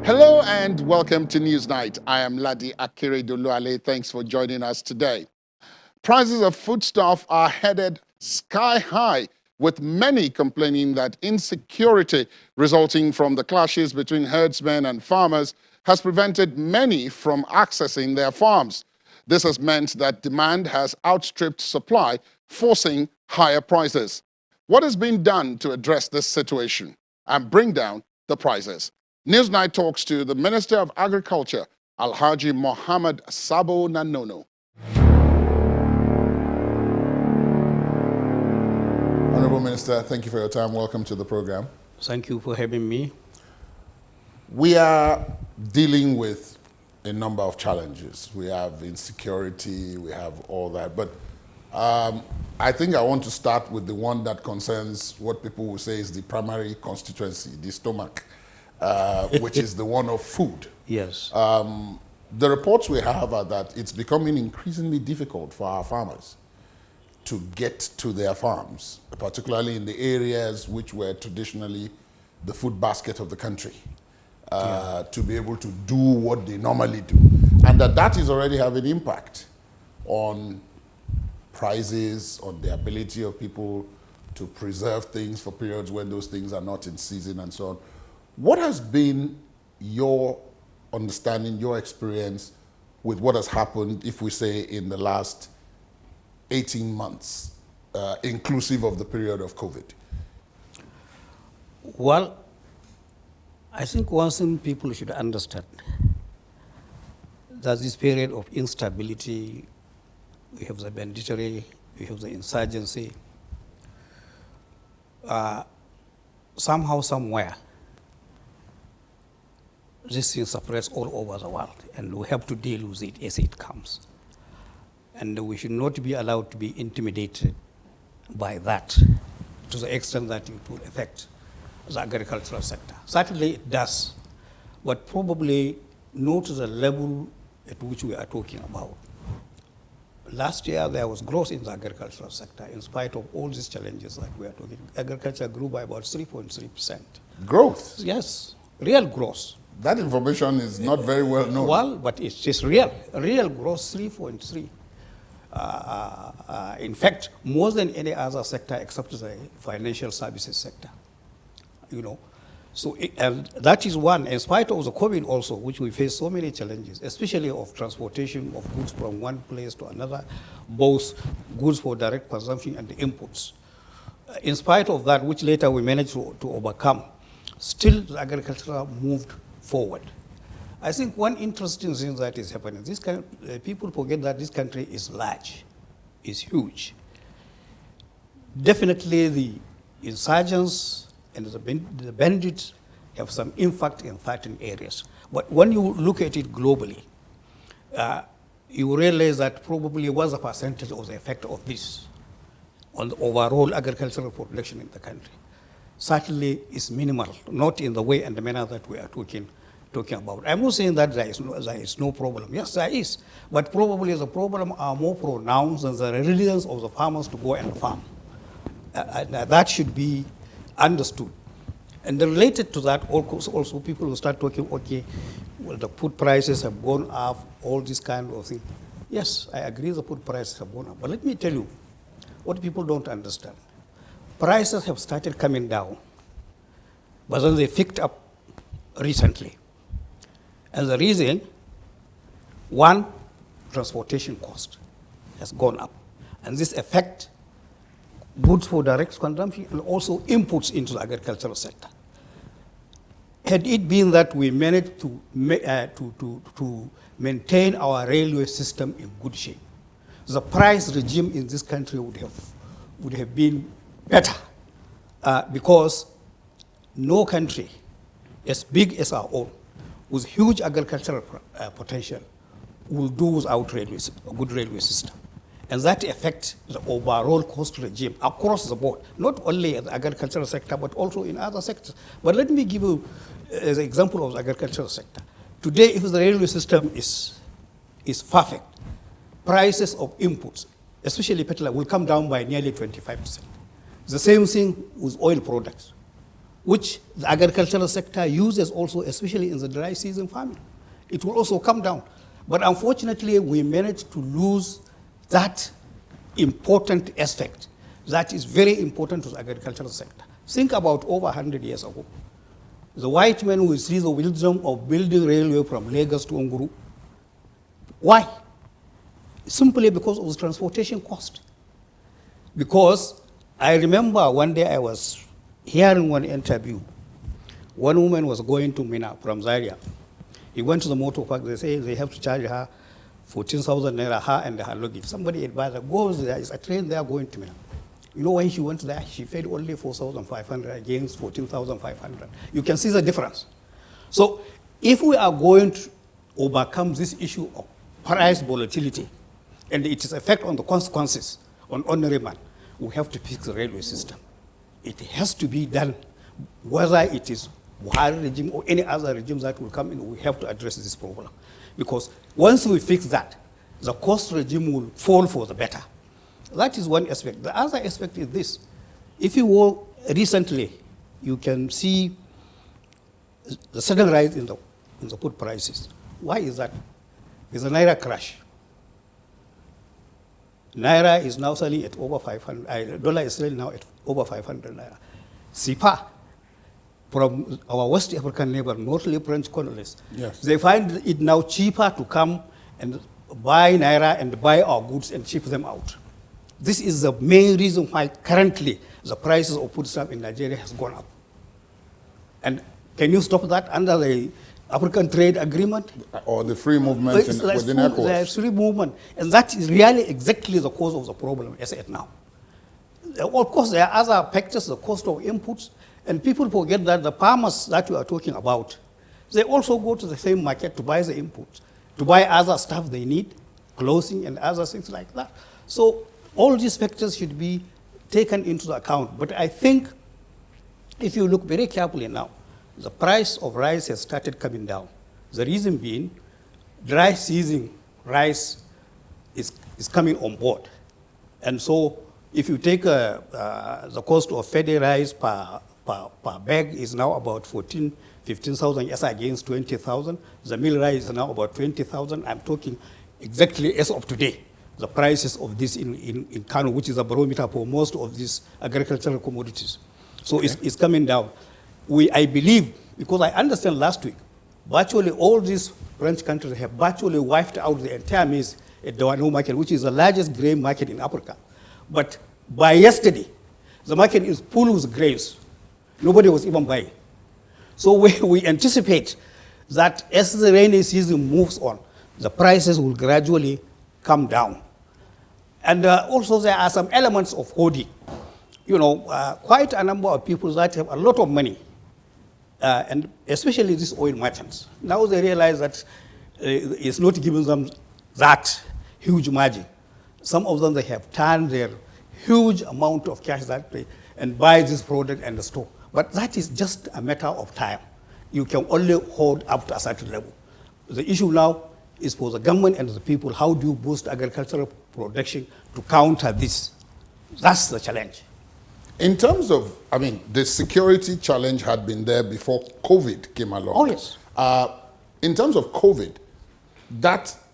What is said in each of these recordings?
Hello and welcome to NewsNight. I am Ladi Akere Doluale. Thanks for joining us today. Prices of foodstuff are headed sky high, with many complaining that insecurity resulting from the clashes between herdsmen and farmers has prevented many from accessing their farms. This has meant that demand has outstripped supply, forcing higher prices. What has been done to address this situation and bring down the prices? NewsNight talks to the Minister of Agriculture, Alhaji Mohammed Sabo Nanono. Honorable Minister, thank you for your time. Welcome to the program. Thank you for having me. We are dealing with a number of challenges. We have insecurity, we have all that. But I think I want to start with the one that concerns what people will say is the primary constituency, the stomach, which is the one of food. Yes. The reports we have are that it's becoming increasingly difficult for our farmers to get to their farms, particularly in the areas which were traditionally the food basket of the country, to be able to do what they normally do. And that is already having impact on prices, on the ability of people to preserve things for periods when those things are not in season and so on. What has been your understanding, your experience with what has happened, if we say, in the last 18 months, inclusive of the period of COVID? Well, I think one thing people should understand, that this period of instability, we have the banditry, we have the insurgency, somehow, somewhere, this thing suppressed all over the world, and we have to deal with it as it comes. And we should not be allowed to be intimidated by that to the extent that it will affect the agricultural sector. Certainly it does, but probably not to the level at which we are talking about. Last year there was growth in the agricultural sector in spite of all these challenges that we are talking. Agriculture grew by about 3.3%. Growth? Yes, real growth. That information is not very well known. Well, but it's just real growth, 3.3. In fact, more than any other sector except the financial services sector, you know. So that is one, in spite of the COVID also, which we face so many challenges, especially of transportation of goods from one place to another, both goods for direct consumption and the inputs. In spite of that, which later we managed to overcome, still the agriculture moved forward. I think one interesting thing that is happening, people forget that this country is large, is huge. Definitely the insurgents and the bandits have some impact in certain areas. But when you look at it globally, you realize that probably was a percentage of the effect of this on the overall agricultural production in the country. Certainly is minimal, not in the way and the manner that we are talking about. I'm not saying that there is no problem. Yes, there is. But probably the problem are more pronounced than the reluctance of the farmers to go and farm. That should be understood. And related to that, also people will start talking, okay, well, the food prices have gone up, all this kind of thing. Yes, I agree the food prices have gone up. But let me tell you what people don't understand. Prices have started coming down, but then they picked up recently. And the reason, one, transportation cost has gone up. And this affects goods for direct consumption and also inputs into the agricultural sector. Had it been that we managed to maintain our railway system in good shape, the price regime in this country would have been better, because no country as big as our own, with huge agricultural potential, will do without a good railway system. And that affects the overall cost regime across the board, not only in the agricultural sector, but also in other sectors. But let me give you an example of the agricultural sector. Today, if the railway system is perfect, prices of inputs, especially petroleum, will come down by nearly 25%. The same thing with oil products. which the agricultural sector uses also, especially in the dry season farming. It will also come down. But unfortunately, we managed to lose that important aspect that is very important to the agricultural sector. Think about over 100 years ago. The white men will see the wisdom of building railway from Lagos to Nguru. Why? Simply because of the transportation cost. Because I remember one day I was hearing one interview. One woman was going to Mina from Zaria. He went to the motor park. They say they have to charge her 14,000 naira, her and her luggage. Somebody advised her, go there, is a train there going to Mina. You know, when she went there, she paid only 4,500 against 14,500. You can see the difference. So if we are going to overcome this issue of price volatility and its effect on the consequences on ordinary man, we have to fix the railway system. It has to be done, whether it is Buhari regime or any other regime that will come in, we have to address this problem. Because once we fix that, the cost regime will fall for the better. That is one aspect. The other aspect is this. If you were recently, you can see the sudden rise in the food prices. Why is that? It's a Naira crash. Naira is now selling at over 500, dollar is selling now at over 500 Naira. SIPA, from our West African neighbor, mostly French colonists, yes, they find it now cheaper to come and buy Naira and buy our goods and ship them out. This is the main reason why currently the prices of foodstuff in Nigeria has gone up. And can you stop that under the African Trade Agreement? Or the free movement within ECOWAS? There's free movement. And that is really exactly the cause of the problem as it now. Of course, there are other factors, the cost of inputs, and people forget that the farmers that you are talking about, they also go to the same market to buy the inputs, to buy other stuff they need, clothing and other things like that. So all these factors should be taken into account. But I think if you look very carefully now, the price of rice has started coming down. The reason being, dry season rice is coming on board. And so if you take the cost of Fede rice per bag is now about 15,000 yes, against 20,000. The mill rice is now about 20,000. I'm talking exactly as of today. The prices of this in Kano, which is a barometer for most of these agricultural commodities. So okay, it's coming down. I believe, because I understand last week, virtually all these French countries have virtually wiped out the entire maize at the Wano market, which is the largest grain market in Africa. But by yesterday, the market is full with grains. Nobody was even buying. So we anticipate that as the rainy season moves on, the prices will gradually come down. And also there are some elements of hoarding. You know, quite a number of people that have a lot of money, and especially these oil merchants. Now they realize that it's not giving them that huge margin. Some of them, they have turned their huge amount of cash that way and buy this product and store. But that is just a matter of time. You can only hold up to a certain level. The issue now is for the government and the people. How do you boost agricultural production to counter this? That's the challenge. In terms of, I mean, the security challenge had been there before COVID came along. Oh, yes. In terms of COVID,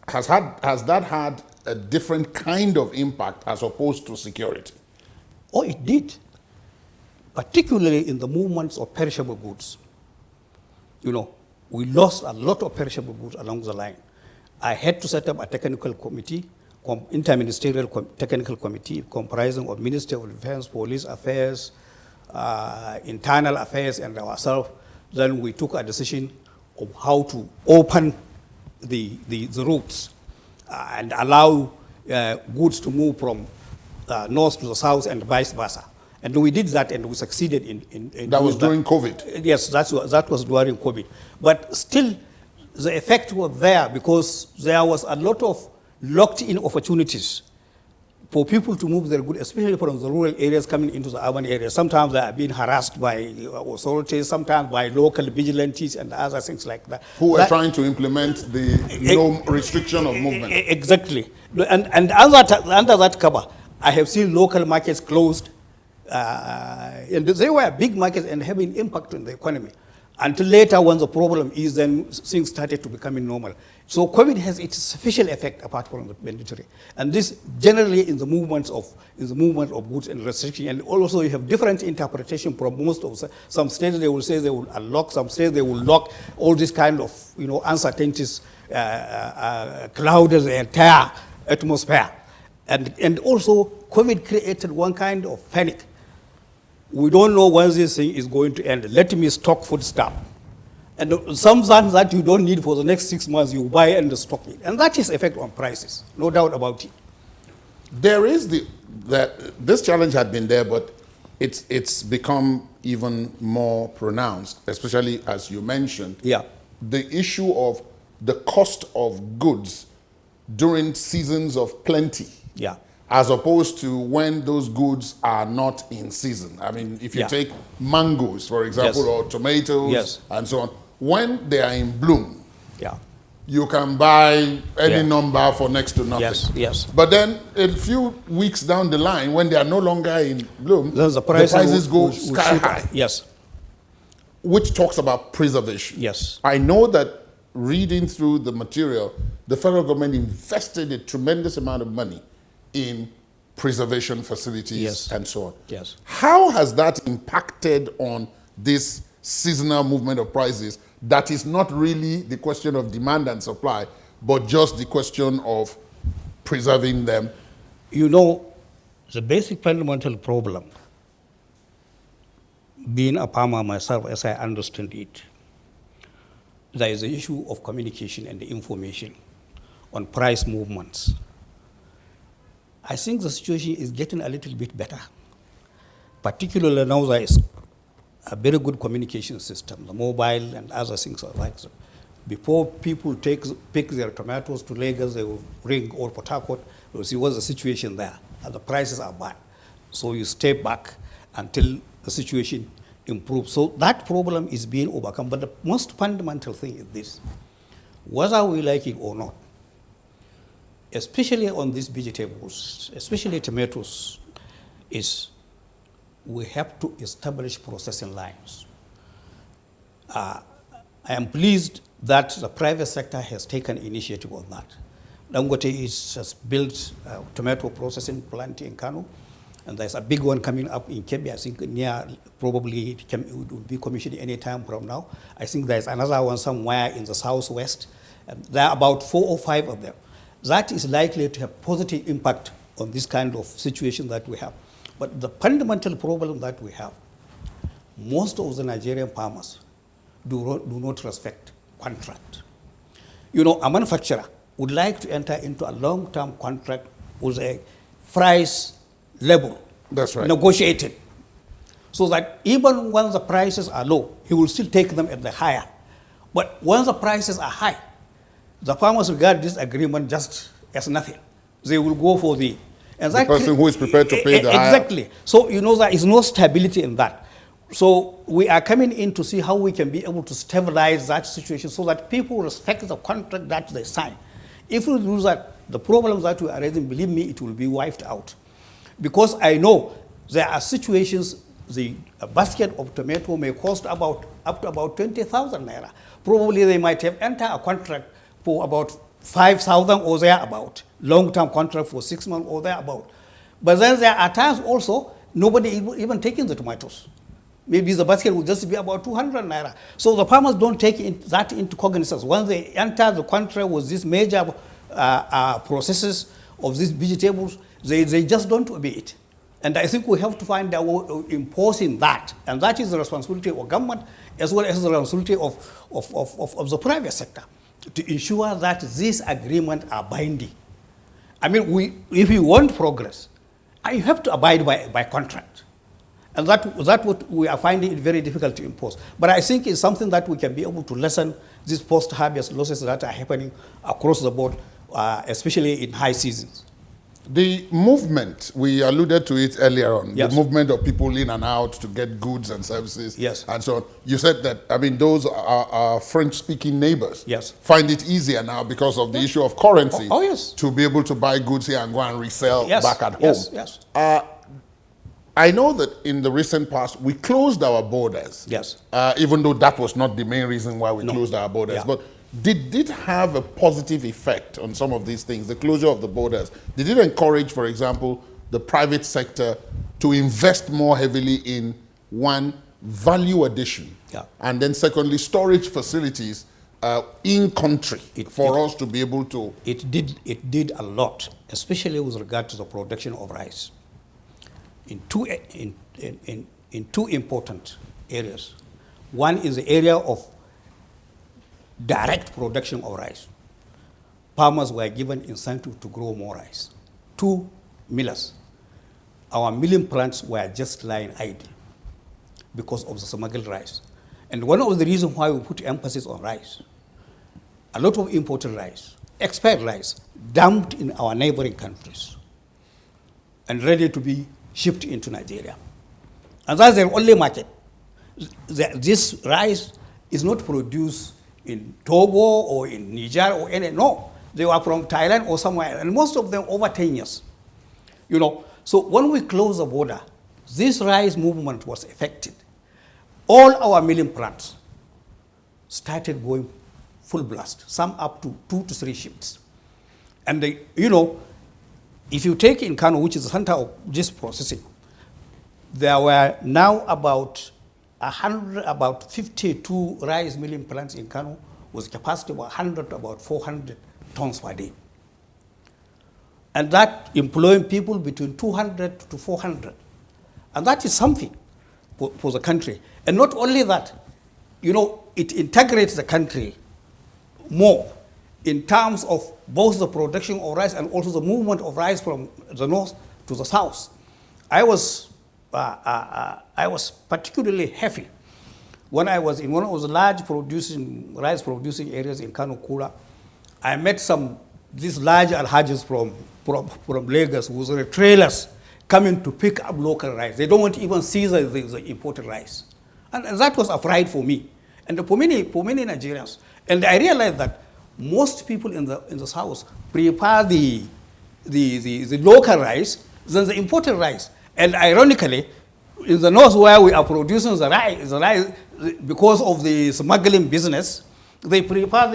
has that had a different kind of impact as opposed to security? Oh, it did. Particularly in the movements of perishable goods. You know, we lost a lot of perishable goods along the line. I had to set up a technical committee, interministerial technical committee comprising of Ministry of Defense, Police Affairs, Internal Affairs, and ourselves. Then we took a decision of how to open the routes and allow goods to move from north to the south and vice versa. And we did that, and we succeeded in that was during COVID? Yes, that was during COVID. But still, the effect was there because there was a lot of locked-in opportunities for people to move their goods, especially from the rural areas coming into the urban areas. Sometimes they are being harassed by authorities, sometimes by local vigilantes and other things like that. Who were trying to implement the no restriction of movement. Exactly. And under that cover, I have seen local markets closed and they were big markets and having impact on the economy. Until later, when the problem is, then things started to becoming normal. So COVID has its special effect apart from the mandatory, and this generally in the movement of goods and restriction. And also, you have different interpretation from most of some states. They will say they will unlock. Some states they will lock. All this kind of uncertainties clouded the entire atmosphere, and also COVID created one kind of panic. We don't know when this thing is going to end. Let me stock food stuff. And some things that you don't need for the next 6 months, you buy and stock it. And that is effect on prices, no doubt about it. There is this challenge had been there, but it's become even more pronounced, especially as you mentioned. Yeah. The issue of the cost of goods during seasons of plenty. Yeah. As opposed to when those goods are not in season. I mean, if you take mangoes, for example, or tomatoes, and so on, when they are in bloom, you can buy any number for next to nothing. Yes. But then a few weeks down the line, when they are no longer in bloom, the prices go sky high. Yes. Which talks about preservation. Yes. I know that reading through the material, the federal government invested a tremendous amount of money in preservation facilities and so on. Yes. How has that impacted on this seasonal movement of prices that is not really the question of demand and supply, but just the question of preserving them? The basic fundamental problem, being a farmer myself as I understand it, there is the issue of communication and the information on price movements. I think the situation is getting a little bit better, particularly now there is a very good communication system, the mobile and other things like that. Before people pick their tomatoes to Lagos, they will ring or Port Harcourt, they will see what's the situation there, and the prices are bad. So you step back until the situation improves. So that problem is being overcome, but the most fundamental thing is this: whether we like it or not, especially on these vegetables, especially tomatoes, is we have to establish processing lines. I am pleased that the private sector has taken initiative on that. Dangote has built a tomato processing plant in Kano, and there's a big one coming up in Kebbi. I think probably it will be commissioned any time from now. I think there's another one somewhere in the southwest. There are about 4 or 5 of them. That is likely to have positive impact on this kind of situation that we have. But the fundamental problem that we have, most of the Nigerian farmers do not respect contract. A manufacturer would like to enter into a long-term contract with a price level. That's right. Negotiated. So that even when the prices are low, he will still take them at the higher. But when the prices are high, the farmers regard this agreement just as nothing. They will go for the person who is prepared to pay the higher. Exactly. So there is no stability in that. So we are coming in to see how we can be able to stabilize that situation so that people respect the contract that they sign. If we do that, the problems that we are raising, believe me, it will be wiped out. Because I know there are situations, a basket of tomato may cost up to about 20,000 naira. Probably they might have entered a contract for about 5,000 or thereabout, long-term contract for 6 months or thereabout. But then there are times also, nobody even taking the tomatoes. Maybe the basket will just be about 200 naira. So the farmers don't take that into cognizance. Once they enter the contract with these major processes of these vegetables, they just don't obey it. And I think we have to find a way of imposing that. And that is the responsibility of government as well as the responsibility of the private sector to ensure that these agreements are binding. I mean, if we want progress, you have to abide by contract. And that what we are finding it very difficult to impose. But I think it's something that we can be able to lessen these post-harvest losses that are happening across the board, especially in high seasons. The movement, we alluded to it earlier on, yes. The movement of people in and out to get goods and services, yes. and so on. You said that, those are French-speaking neighbors. Yes. Find it easier now because of the issue of currency. Oh, yes. To be able to buy goods here and go and resell yes. back at home. Yes. I know that in the recent past, we closed our borders. Yes. Even though that was not the main reason why we closed our borders. Yeah. But did it have a positive effect on some of these things, the closure of the borders? Did it encourage, for example, the private sector to invest more heavily in, one, value addition, Yeah. and then secondly, storage facilities in country for us to be able to... It did a lot, especially with regard to the production of rice. In two important areas. One is the area of direct production of rice. Farmers were given incentive to grow more rice. Two, millers. Our milling plants were just lying idle because of the smuggled rice. And one of the reasons why we put emphasis on rice, a lot of imported rice, expired rice, dumped in our neighboring countries and ready to be shipped into Nigeria. And that's their only market. This rice is not produced in Togo or in Niger or any, no. They were from Thailand or somewhere, and most of them over 10 years. You know, so when we closed the border, this rice movement was affected. All our milling plants started going full blast, some up to 2 to 3 shifts. And they, you know, if you take in Kano, which is the center of this processing, there were now about 52 rice milling plants in Kano with capacity of about 400 tons per day. And that employing people between 200 to 400. And that is something for the country. And not only that, you know, it integrates the country more in terms of both the production of rice and also the movement of rice from the north to the south. I was particularly happy when I was in one of the large rice producing areas in Kano Kura. I met these large alhajis from Lagos with the trailers coming to pick up local rice. They don't want to even see the imported rice. And that was a pride for me and for many Nigerians. And I realized that most people in the south prefer the local rice than the imported rice. And ironically, in the north where we are producing the rice because of the smuggling business, they prefer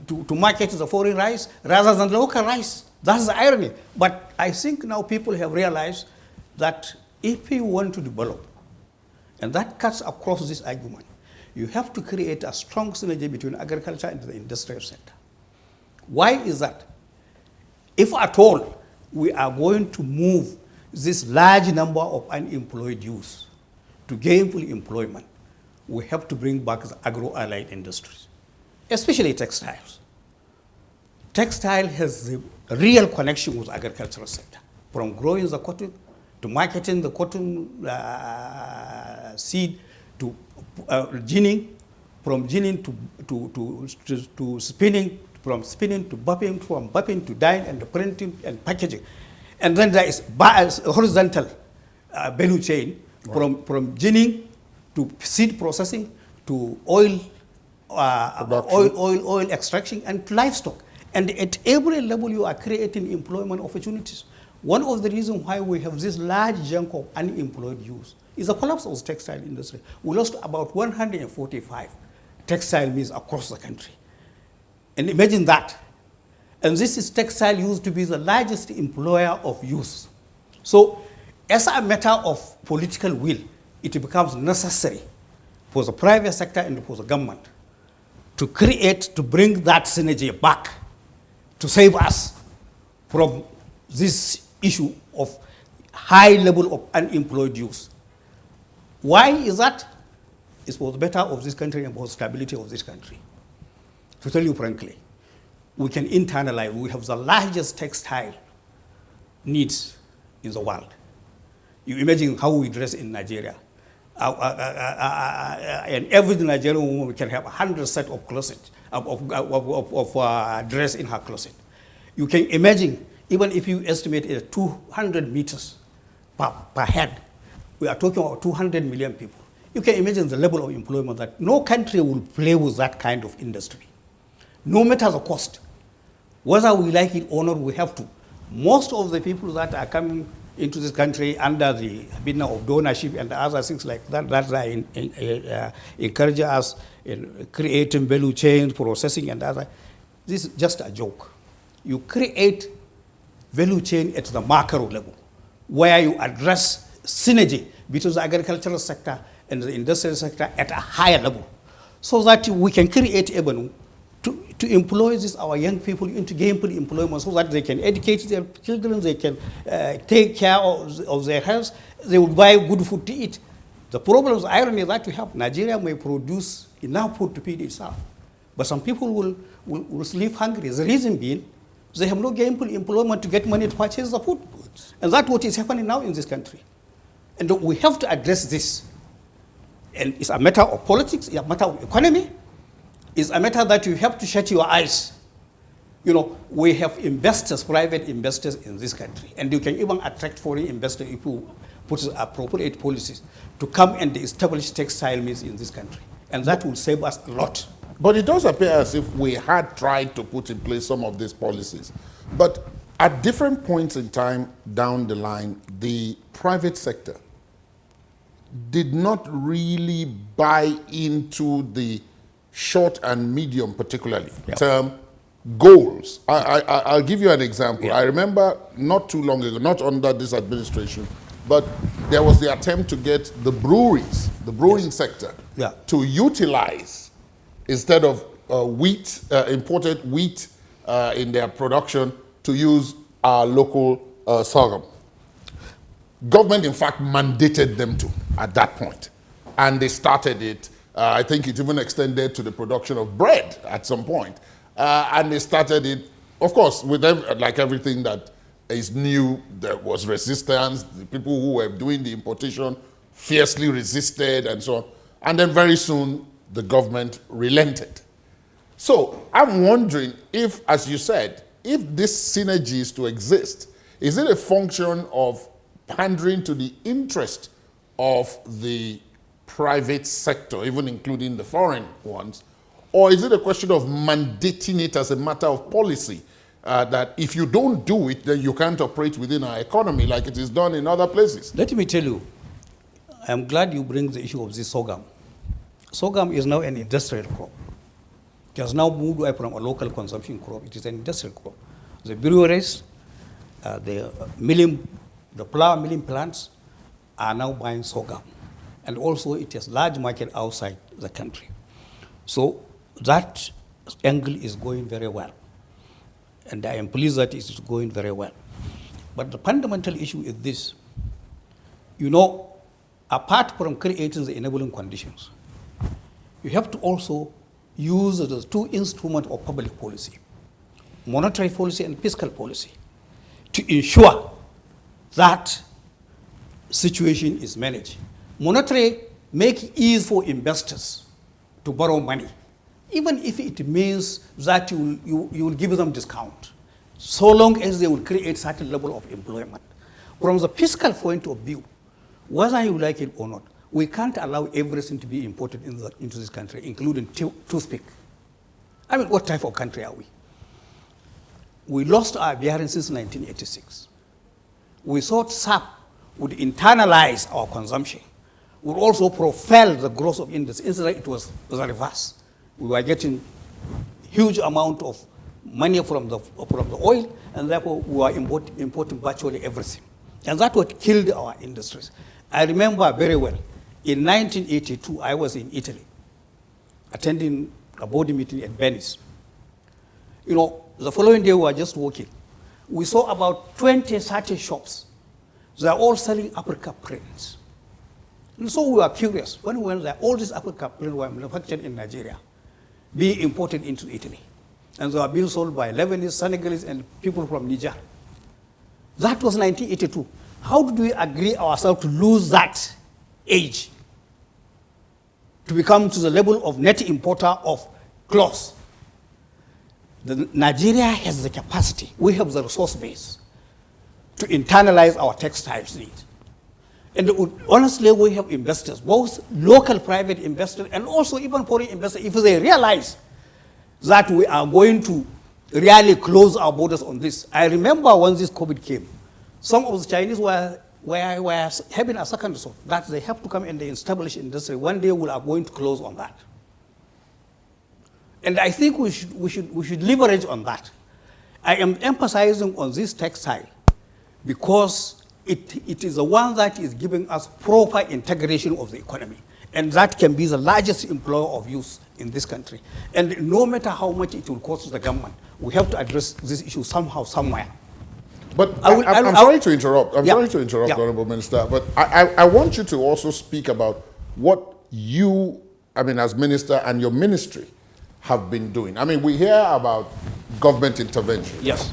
to market the foreign rice rather than local rice. That's the irony. But I think now people have realized that if you want to develop, and that cuts across this argument, you have to create a strong synergy between agriculture and the industrial sector. Why is that? If at all we are going to move this large number of unemployed youth to gainful employment, we have to bring back the agro-allied industries, especially textiles. Textile has the real connection with the agricultural sector, from growing the cotton to marketing the cotton seed to ginning, from ginning to spinning, from spinning to buffing, from buffing to dyeing and printing and packaging. And then there is horizontal value chain, right, from ginning to seed processing to oil extraction and to livestock. And at every level you are creating employment opportunities. One of the reasons why we have this large chunk of unemployed youth is the collapse of the textile industry. We lost about 145 textile mills across the country. And imagine that. And textile used to be the largest employer of youth. So as a matter of political will, it becomes necessary for the private sector and for the government to bring that synergy back, to save us from this issue of high level of unemployed youth. Why is that? It's for the better of this country and for the stability of this country. To tell you frankly, we can internalize. We have the largest textile needs in the world. You imagine how we dress in Nigeria. And every Nigerian woman can have 100 sets of closet of dress in her closet. You can imagine, even if you estimate it 200 meters per head, we are talking about 200 million people. You can imagine the level of employment that no country will play with that kind of industry, no matter the cost. Whether we like it or not, we have to. Most of the people that are coming into this country under the bidding of donorship and other things like that, that are encouraging us in creating value chains, processing and other. This is just a joke. You create value chain at the macro level, where you address synergy between the agricultural sector and the industrial sector at a higher level, so that we can create avenue to employ our young people into gainful employment, so that they can educate their children, they can take care of their health, they will buy good food to eat. The problem, the irony that we have, Nigeria may produce enough food to feed itself, but some people will sleep hungry. The reason being, they have no gainful employment to get money to purchase the food. And that's what is happening now in this country. And we have to address this. And it's a matter of politics, it's a matter of economy, it's a matter that you have to shut your eyes. You know, we have investors, private investors in this country, and you can even attract foreign investors if you put appropriate policies to come and establish textile mills in this country. And that will save us a lot. But it does appear as if we had tried to put in place some of these policies. But at different points in time down the line, the private sector did not really buy into the short and medium, particularly, term goals. I'll give you an example. Yeah. I remember not too long ago, not under this administration, but there was the attempt to get the breweries, the brewing sector, to utilize, instead of imported wheat in their production, to use our local sorghum. Government, in fact, mandated them to at that point. And they started it. I think it even extended to the production of bread at some point. And they started it, of course, with like everything that is new, there was resistance. The people who were doing the importation fiercely resisted and so on. And then very soon, the government relented. So I'm wondering if, as you said, if this synergy is to exist, is it a function of pandering to the interest of the private sector, even including the foreign ones, or is it a question of mandating it as a matter of policy, that if you don't do it, then you can't operate within our economy like it is done in other places? Let me tell you, I'm glad you bring the issue of this sorghum. Sorghum is now an industrial crop. It has now moved away from a local consumption crop. It is an industrial crop. The breweries, the flour milling plants are now buying sorghum. And also it has large market outside the country. So that angle is going very well. And I am pleased that it is going very well. But the fundamental issue is this. You know, apart from creating the enabling conditions, you have to also use the two instruments of public policy, monetary policy and fiscal policy, to ensure that situation is managed. Monetary make it easy for investors to borrow money, even if it means that you will give them discount, so long as they will create certain level of employment. From the fiscal point of view, whether you like it or not, we can't allow everything to be imported into this country, including toothpick. I mean, what type of country are we? We lost our bearing since 1986. We thought SAP would internalize our consumption, would also propel the growth of industry. Instead, it was the reverse. We were getting huge amount of money from the oil, and therefore we were importing virtually everything. And that's what killed our industries. I remember very well, in 1982, I was in Italy, attending a board meeting at Venice. You know, the following day we were just walking. We saw about 20, 30 shops. They're all selling Africa prints. And so we were curious. When we went there, all these Africa prints were manufactured in Nigeria, being imported into Italy. And they were being sold by Lebanese, Senegalese, and people from Niger. That was 1982. How did we agree ourselves to lose that age to become to the level of net importer of clothes? Nigeria has the capacity, we have the resource base to internalize our textiles needs. And honestly, we have investors, both local private investors and also even foreign investors, if they realize that we are going to really close our borders on this. I remember when this COVID came, Some of the Chinese were having a second thought that they have to come and they establish industry. One day we are going to close on that. And I think we should leverage on that. I am emphasizing on this textile because it is the one that is giving us proper integration of the economy. And that can be the largest employer of youth in this country. And no matter how much it will cost the government, we have to address this issue somehow, somewhere. But I'm sorry to interrupt. I'm sorry to interrupt, Honorable Minister, but I want you to also speak about what you, as Minister and your ministry, have been doing. We hear about government intervention. Yes.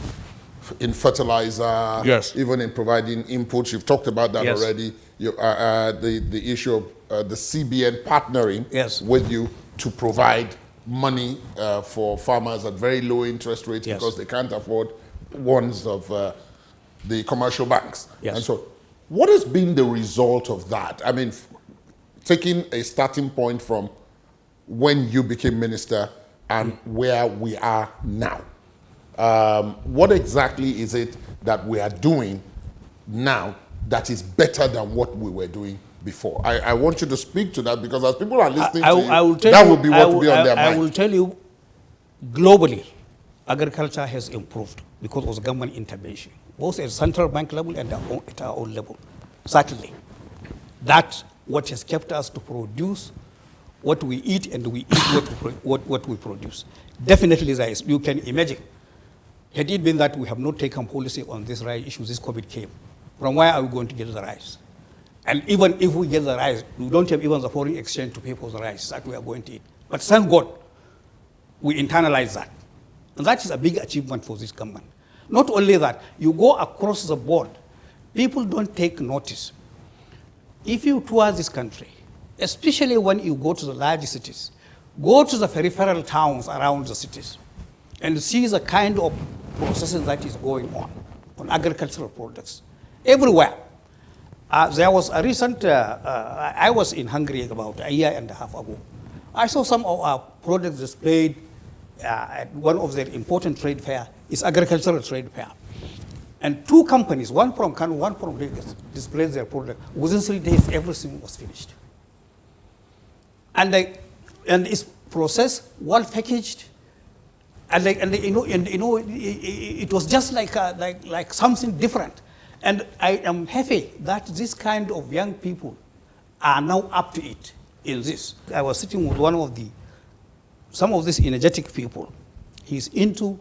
In fertilizer, yes. Even in providing inputs. You've talked about that yes. already. The issue of the CBN partnering yes. with you to provide money for farmers at very low interest rates yes. because they can't afford ones of the commercial banks. Yes. And so, what has been the result of that? Taking a starting point from when you became minister and where we are now. What exactly is it that we are doing now that is better than what we were doing before? I want you to speak to that because as people are listening to you, that will be what will be on their mind. I will tell you, globally, agriculture has improved because of the government intervention, both at central bank level and at our own level. Certainly, that's what has kept us to produce what we eat, and we eat what we produce. Definitely, there is. You can imagine, had it been that we have not taken policy on this rice issue, this COVID came, from where are we going to get the rice? And even if we get the rice, we don't have even the foreign exchange to pay for the rice that we are going to eat. But thank God, we internalize that. And that is a big achievement for this government. Not only that, you go across the board, people don't take notice. If you tour this country, especially when you go to the large cities, go to the peripheral towns around the cities and see the kind of processing that is going on agricultural products. Everywhere. There was a recent, I was in Hungary about a year and a half ago. I saw some of our products displayed at one of their important trade fair. It's agricultural trade fair. And two companies, one from Kano, one from Lagos, displayed their product. Within 3 days, everything was finished. And it's processed, well packaged, and it was just like something different. And I am happy that this kind of young people are now up to it in this. I was sitting with some of these energetic people. He's into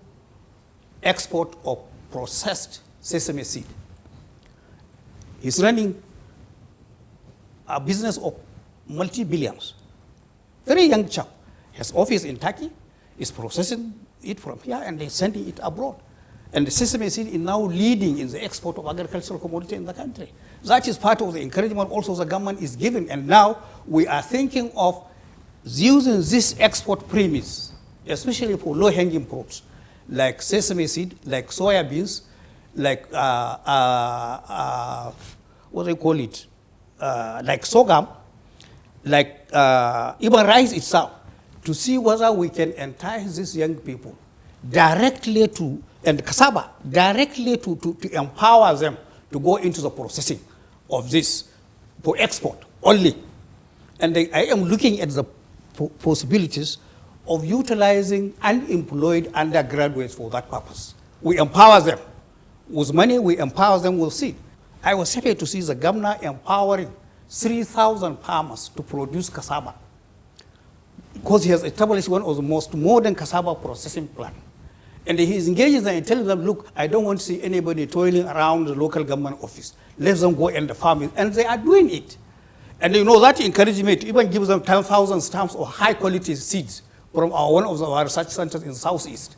export of processed sesame seed. He's running a business of multi-billions. Very young chap. Has office in Turkey, is processing it from here and they're sending it abroad. And the sesame seed is now leading in the export of agricultural commodity in the country. That is part of the encouragement also the government is giving. And now we are thinking of using this export premise, especially for low-hanging fruits, like sesame seed, like soya beans, like, what do they call it, like sorghum, like even rice itself, to see whether we can entice these young people directly to, and cassava, directly to empower them to go into the processing of this for export only. And I am looking at the possibilities of utilizing unemployed undergraduates for that purpose. We empower them with money, we empower them with seed. I was happy to see the governor empowering 3,000 farmers to produce cassava, because he has established one of the most modern cassava processing plants. And he is engaging them and telling them, look, I don't want to see anybody toiling around the local government office. Let them go and farm it. And they are doing it. And that encouragement even gives them 10,000 stamps of high quality seeds from one of our research centers in the Southeast.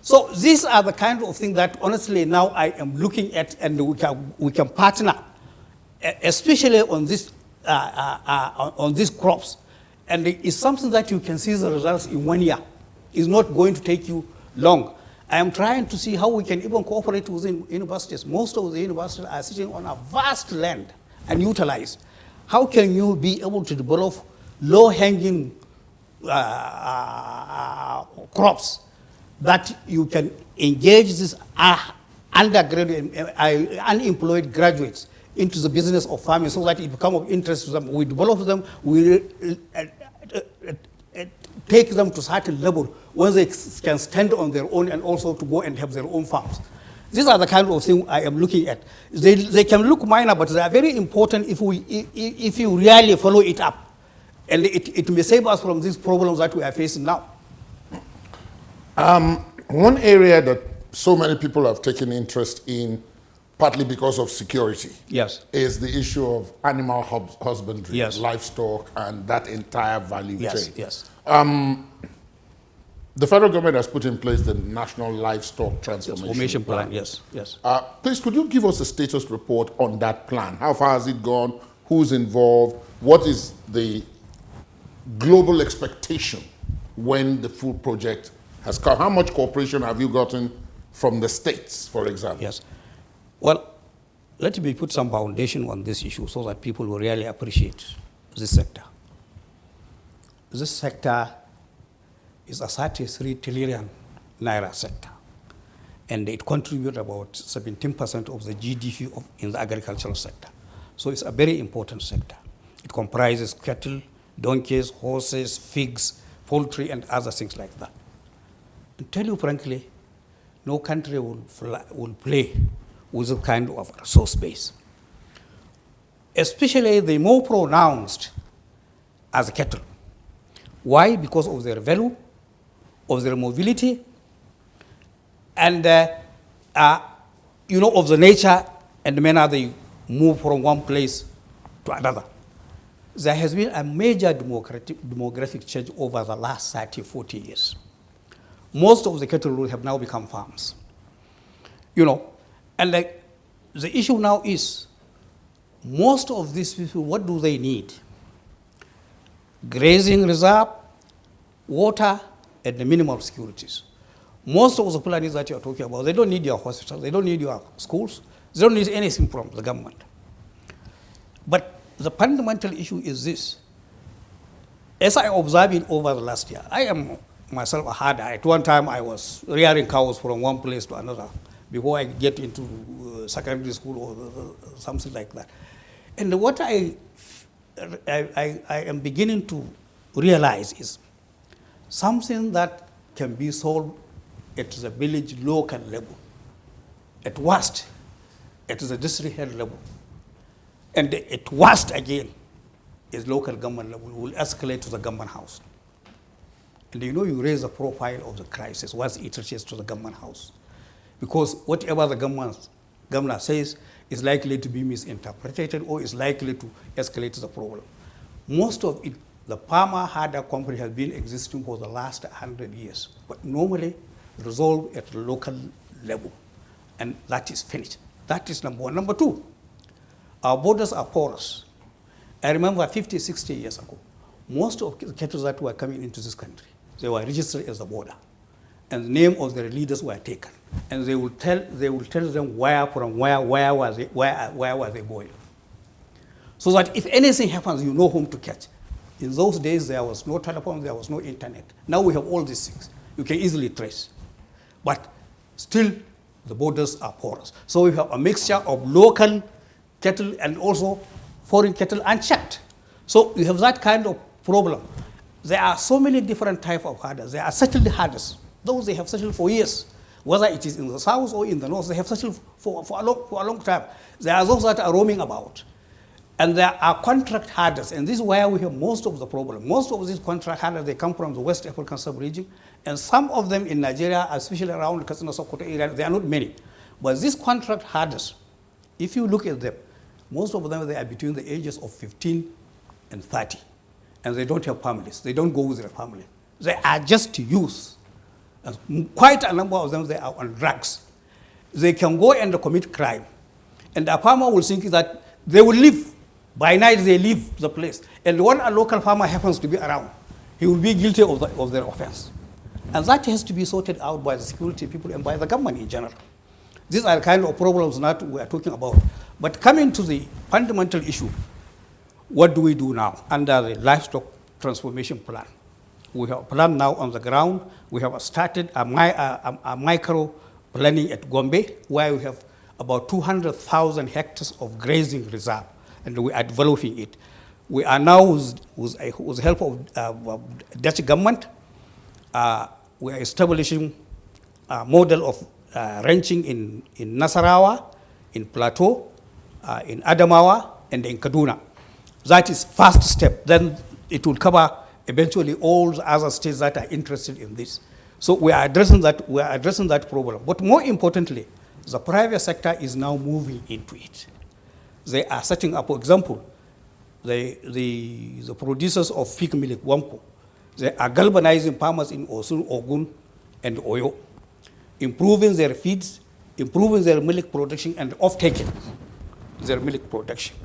So these are the kind of things that honestly now I am looking at, and we can partner, especially on this on these crops. And it's something that you can see the results in 1 year. It's not going to take you long. I am trying to see how we can even cooperate within universities. Most of the universities are sitting on a vast land and utilize. How can you be able to develop low-hanging crops that you can engage these undergraduate, unemployed graduates into the business of farming so that it becomes of interest to them. We develop them, we take them to certain level where they can stand on their own and also to go and have their own farms. These are the kind of things I am looking at. They can look minor, but they are very important if you really follow it up. And it may save us from these problems that we are facing now. One area that so many people have taken interest in, partly because of security, Yes. is the issue of animal husbandry, Yes. livestock, and that entire value Yes, chain. yes. The federal government has put in place the National Livestock Transformation Plan, yes, yes. Please, could you give us a status report on that plan? How far has it gone? Who's involved? What is the global expectation when the full project has come? How much cooperation have you gotten from the states, for example? Yes. Well, let me put some foundation on this issue so that people will really appreciate this sector. This sector is a 33 trillion naira sector, and it contributes about 17% of the GDP in the agricultural sector. So it's a very important sector. It comprises cattle, donkeys, horses, pigs, poultry, and other things like that. To tell you frankly, no country will play with the kind of resource base. Especially the more pronounced as cattle. Why? Because of their value, of their mobility, and of the nature and the manner they move from one place to another. There has been a major demographic change over the last 30, 40 years. Most of the cattle have now become farms. And the issue now is, most of these people, what do they need? Grazing reserve, water, and the minimal securities. Most of the places that you're talking about, they don't need your hospitals, they don't need your schools, they don't need anything from the government. But the fundamental issue is this. As I observed it over the last year, I am myself a herder. At one time, I was rearing cows from one place to another before I get into secondary school or something like that. And what I am beginning to realize is something that can be solved at the village local level, at worst, at the district head level, and at worst again, is local government level, will escalate to the government house. And you raise the profile of the crisis once it reaches to the government house. Because whatever the governor says is likely to be misinterpreted or is likely to escalate the problem. Most of it, the farmer herder company has been existing for the last 100 years, but normally resolved at the local level, and that is finished. That is number one. Number two, our borders are porous. I remember 50, 60 years ago, most of the cattle that were coming into this country, they were registered as a border, and the name of their leaders were taken, and they will tell them where was they going, so that if anything happens, you know whom to catch. In those days, there was no telephone, there was no internet. Now we have all these things. You can easily trace, but still the borders are porous. So we have a mixture of local cattle and also foreign cattle unchecked. So you have that kind of problem. There are so many different types of herders. There are settled herders. Those they have settled for years. Whether it is in the south or in the north, they have settled for a long time. There are those that are roaming about. And there are contract herders, and this is where we have most of the problem. Most of these contract herders, they come from the West African sub-region, and some of them in Nigeria, especially around the Katsina Sokoto area, they are not many. But these contract herders, if you look at them, most of them, they are between the ages of 15 and 30, and they don't have families. They don't go with their family. They are just youth. And quite a number of them, they are on drugs. They can go and commit crime. And the farmer will think that they will live. By night, they leave the place. And when a local farmer happens to be around, he will be guilty of their offense. And that has to be sorted out by the security people and by the government in general. These are the kind of problems that we are talking about. But coming to the fundamental issue, what do we do now under the livestock transformation plan? We have a plan now on the ground. We have started a micro planning at Gombe, where we have about 200,000 hectares of grazing reserve, and we are developing it. We are now, with the help of Dutch government, we are establishing a model of ranching in Nasarawa, in Plateau, in Adamawa, and in Kaduna. That is first step. Then it will cover eventually all the other states that are interested in this. So we are addressing that. We are addressing that problem. But more importantly, the private sector is now moving into it. They are setting up, for example, the producers of fig milk, Wampo. They are galvanizing farmers in Osun, Ogun, and Oyo, improving their feeds, improving their milk production, and off-taking their milk production.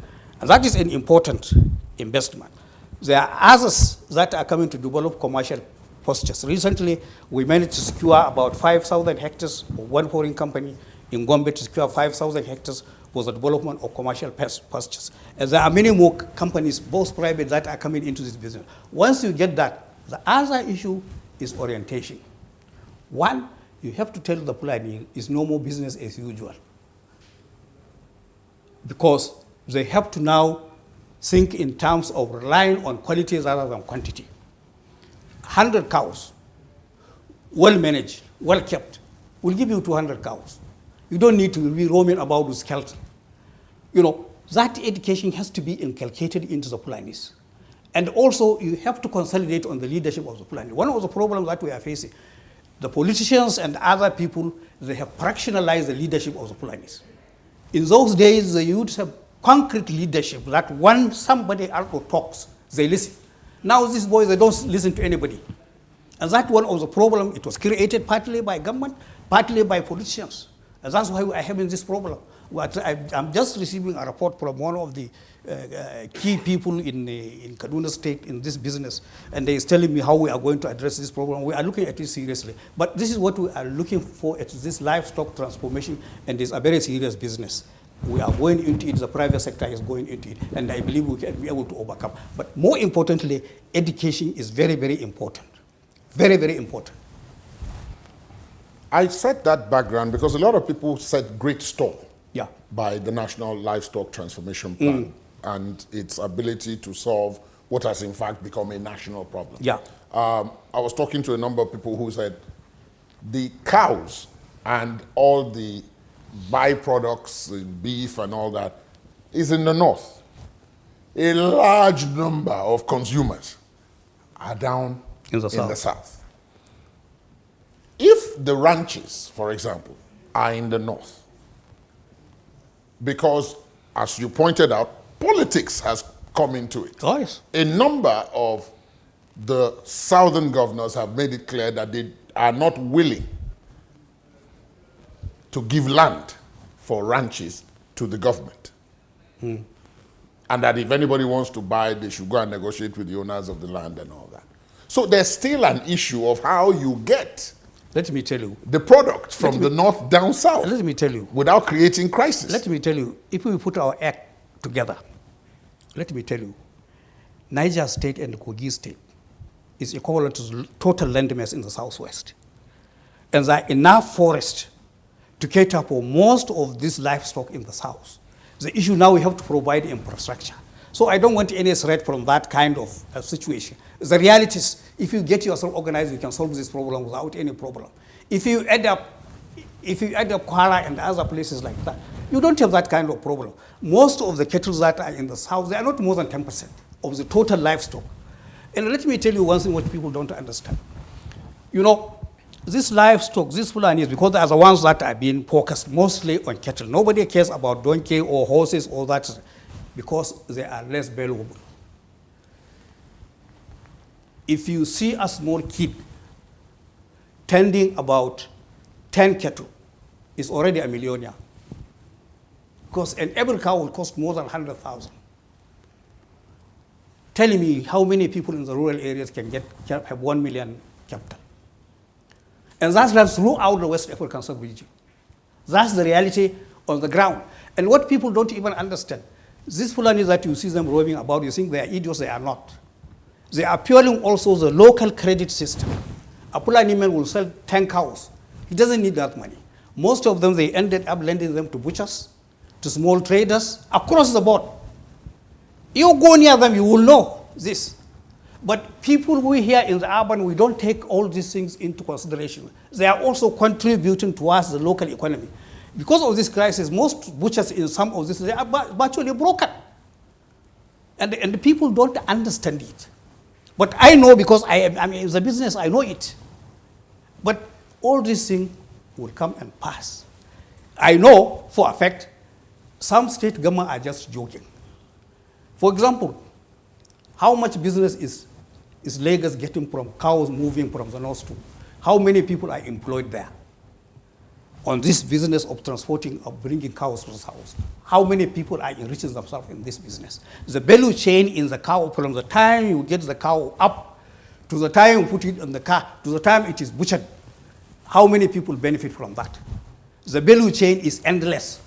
And that is an important investment. There are others that are coming to develop commercial postures. Recently, we managed to secure about 5,000 hectares of one foreign company in Gombe to secure 5,000 hectares for the development of commercial pastures. And there are many more companies, both private, that are coming into this business. Once you get that, the other issue is orientation. One, you have to tell the Fulani is no more business as usual, because they have to now think in terms of relying on quality rather than quantity. 100 cows, well managed, well kept, will give you 200 cows. You don't need to be roaming about with skeleton. You know, that education has to be inculcated into the Fulanis. And also, you have to consolidate on the leadership of the Fulani. One of the problems that we are facing, the politicians and other people, they have fractionalized the leadership of the Fulanis. In those days, the youths have concrete leadership that when somebody else talks, they listen. Now these boys, they don't listen to anybody. And that one of the problem, it was created partly by government, partly by politicians. And that's why we are having this problem. I'm just receiving a report from one of the key people in Kaduna State in this business, and they is telling me how we are going to address this problem. We are looking at it seriously. But this is what we are looking for at this livestock transformation, and it's a very serious business. We are going into it, the private sector is going into it, and I believe we can be able to overcome. But more importantly, education is very, very important. Very, very important. I set that background because a lot of people set great store by the National Livestock Transformation Plan and its ability to solve what has in fact become a national problem. I was talking to a number of people who said the cows and all the byproducts, the beef and all that, is in the north. A large number of consumers are down in the south. If the ranches, for example, are in the north, because, as you pointed out, politics has come into it. Oh, yes. A number of the southern governors have made it clear that they are not willing to give land for ranches to the government. And that if anybody wants to buy, they should go and negotiate with the owners of the land and all that. So there's still an issue of how you get Let me tell you. the product from the north down south. Let me tell you. Without creating crisis. Let me tell you, if we put our act together, let me tell you, Niger State and Kogi State is equivalent to the total land mass in the southwest. And there are enough forest to cater for most of this livestock in the south. The issue now, we have to provide infrastructure. So I don't want any threat from that kind of situation. The reality is, if you get yourself organized, you can solve this problem without any problem. If you add up Kwara and other places like that, you don't have that kind of problem. Most of the cattle that are in the south, they are not more than 10% of the total livestock. And let me tell you one thing what people don't understand. You know, this livestock, these Fulanis, because they are the ones that are being focused mostly on cattle. Nobody cares about donkey or horses or that, because they are less valuable. If you see a small kid tending about 10 cattle, it's already a millionaire. Because every cow will cost more than 100,000. Telling me how many people in the rural areas can have 1 million capital. And that's throughout the West African sub-region. That's the reality on the ground. And what people don't even understand, these Fulanis that you see them roaming about, you think they are idiots, they are not. They are fueling also the local credit system. A Fulani man will sell 10 cows. He doesn't need that money. Most of them, they ended up lending them to butchers, to small traders, across the board. You go near them, you will know this. But people we here in the urban, we don't take all these things into consideration. They are also contributing towards the local economy. Because of this crisis, most butchers in some of this, they are virtually broken. And the people don't understand it. But I know, because I'm in the business, I know it. But all these things will come and pass. I know for a fact, some state government are just joking. For example, how much business is Lagos getting from cows moving from the north to? How many people are employed there on this business of transporting, of bringing cows to the south? How many people are enriching themselves in this business? The value chain in the cow, from the time you get the cow up to the time you put it in the car, to the time it is butchered, how many people benefit from that? The value chain is endless.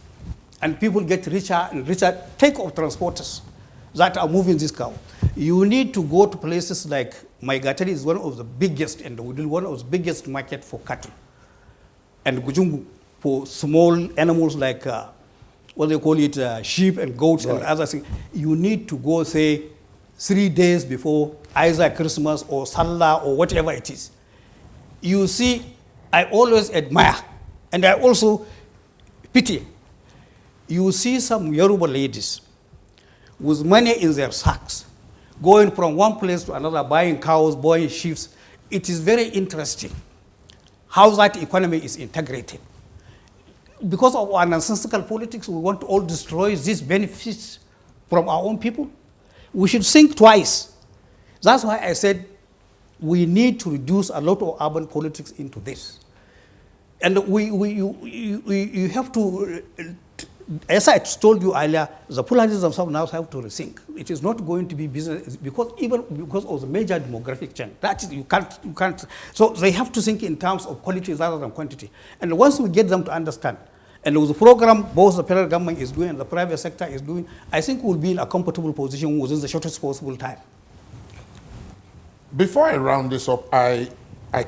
And people get richer and richer. Take of transporters that are moving this cow. You need to go to places like Maigatari is one of the biggest, and one of the biggest market for cattle. And Gujungu for small animals like, what they call it, sheep and goats and other things. You need to go, say, 3 days before either Christmas or Salah or whatever it is. You see, I always admire, and I also pity. You see some Yoruba ladies with money in their sacks, going from one place to another, buying cows, buying sheep. It is very interesting how that economy is integrated. Because of our nonsensical politics, we want to all destroy these benefits from our own people. We should think twice. That's why I said we need to reduce a lot of urban politics into this. And you have to, as I told you earlier, the Fulanis themselves now have to rethink. It is not going to be business, because even because of the major demographic change. That is, you can't. So they have to think in terms of quality rather than quantity. And once we get them to understand, and with the program both the federal government is doing and the private sector is doing, I think we'll be in a comfortable position within the shortest possible time. Before I round this up, I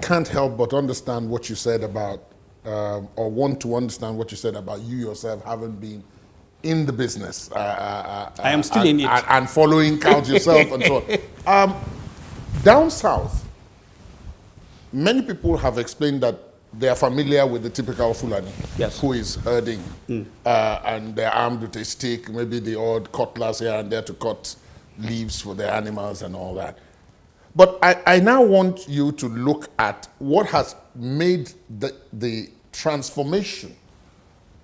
can't help but understand what you said about, or want to understand what you said about you yourself having been in the business. I am still in it. And following cows yourself and so on. Down south, many people have explained that they are familiar with the typical Fulani, yes, who is herding, and they're armed with a stick, maybe the odd cutlass here and there to cut leaves for their animals and all that. But I now want you to look at what has made the transformation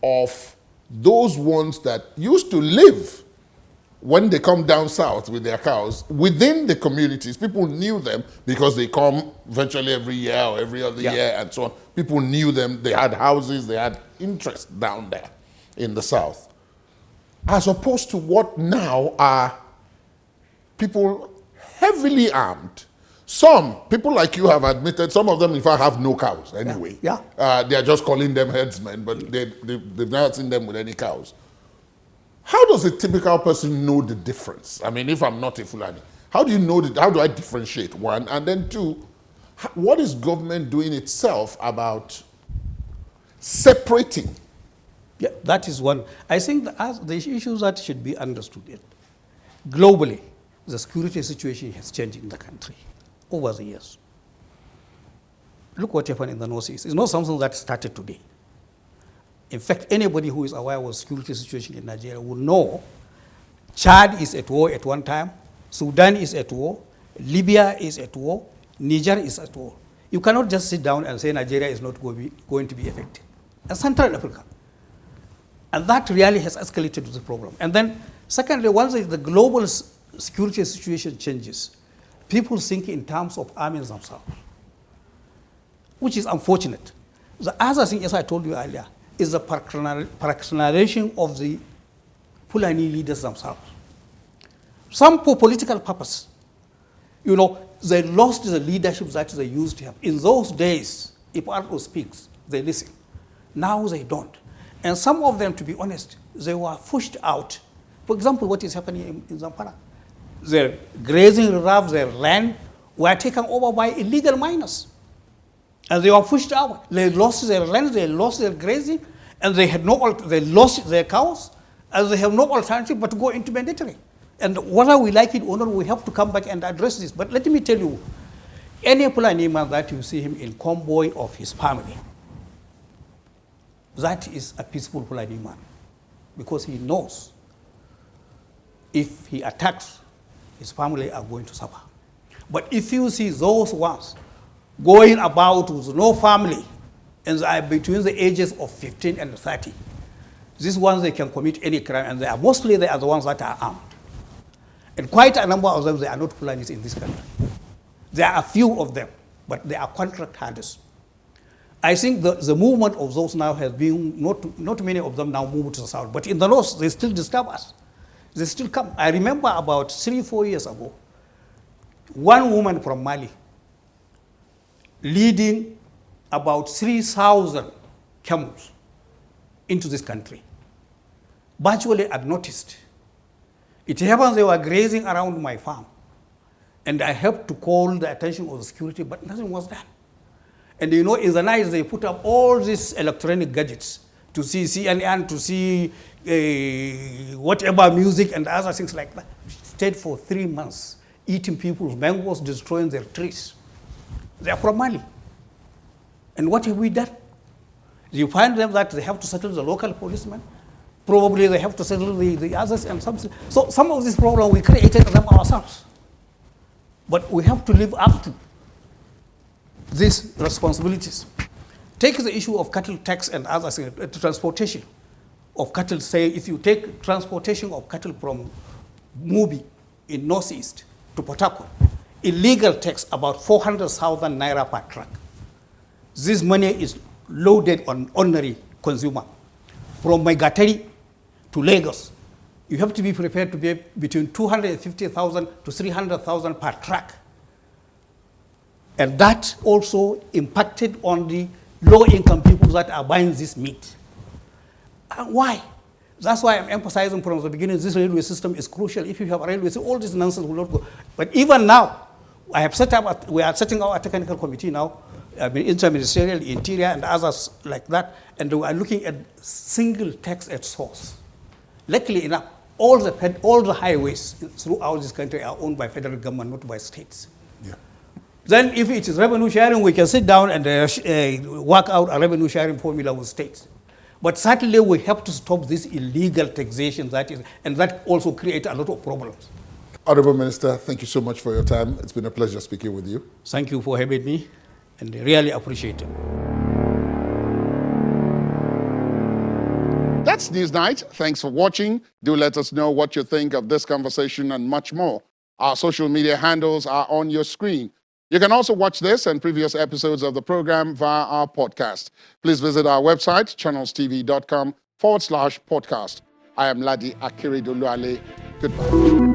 of those ones that used to live when they come down south with their cows within the communities. People knew them because they come virtually every year or every other year and so on. People knew them, they had houses, they had interest down there in the south. As opposed to what now are people heavily armed. Some people like you have admitted, some of them in fact have no cows anyway. They are just calling them herdsmen, but they've never seen them with any cows. How does a typical person know the difference? I mean, if I'm not a Fulani, how do you know that? How do I differentiate? One, and then two, what is government doing itself about separating? Yeah, that is one. I think the issues that should be understood. Globally, the security situation has changed in the country over the years. Look what happened in the Northeast. It's not something that started today. In fact, anybody who is aware of the security situation in Nigeria will know Chad is at war at one time, Sudan is at war, Libya is at war, Niger is at war. You cannot just sit down and say Nigeria is not going to be affected. And Central Africa. And that really has escalated the problem. And then, secondly, once the global security situation changes, people think in terms of arming themselves, which is unfortunate. The other thing, as I told you earlier, is the fractionalization of the Fulani leaders themselves. Some for political purpose. You know, they lost the leadership that they used to have. In those days, if Argo speaks, they listen. Now they don't. And some of them, to be honest, they were pushed out. For example, what is happening in Zamfara? Their grazing reserves, their land, were taken over by illegal miners. And they were pushed out. They lost their land, they lost their grazing, and they had they lost their cows, and they have no alternative but to go into mandatory. And whether we like it or not, we have to come back and address this. But let me tell you, any Fulani man that you see him in convoy of his family, that is a peaceful Fulani man, because he knows if he attacks, his family are going to suffer. But if you see those ones going about with no family, and they are between the ages of 15 and 30, these ones, they can commit any crime, and they are mostly the ones that are armed. And quite a number of them, they are not Fulanis in this country. There are a few of them, but they are contract holders. I think the movement of those now has been, not many of them now move to the south, but in the north, they still disturb us. They still come. I remember about 3-4 years ago, one woman from Mali leading about 3,000 camels into this country, virtually unnoticed. It happens they were grazing around my farm, and I helped to call the attention of the security, but nothing was done. And you know, in the night, they put up all these electronic gadgets to see CNN, to see whatever music and other things like that. Stayed for 3 months, eating people's mangoes, destroying their trees. They are from Mali. And what have we done? You find them that they have to settle the local policemen. Probably they have to settle the others and something. So some of these problems, we created them ourselves. But we have to live up to these responsibilities. Take the issue of cattle tax and others, transportation of cattle. Say, if you take transportation of cattle from Mubi in northeast to Port Harcourt, illegal tax about 400,000 naira per truck. This money is loaded on ordinary consumer. From Maigatari to Lagos, you have to be prepared to pay between 250,000 to 300,000 per truck. And that also impacted on the low-income people that are buying this meat. And why? That's why I'm emphasizing from the beginning, this railway system is crucial. If you have a railway system, all this nonsense will not go. But even now, we are setting up a technical committee now, interministerial, interior, and others like that, and we are looking at single tax at source. Luckily enough, all the highways throughout this country are owned by federal government, not by states. Yeah. Then if it is revenue sharing, we can sit down and work out a revenue sharing formula with states. But certainly we have to stop this illegal taxation and that also creates a lot of problems. Honorable Minister, thank you so much for your time. It's been a pleasure speaking with you. Thank you for having me, and I really appreciate it. That's NewsNight. Thanks for watching. Do let us know what you think of this conversation and much more. Our social media handles are on your screen. You can also watch this and previous episodes of the program via our podcast. Please visit our website, channelstv.com/podcast. I am Ladi Akiridoluale. Goodbye.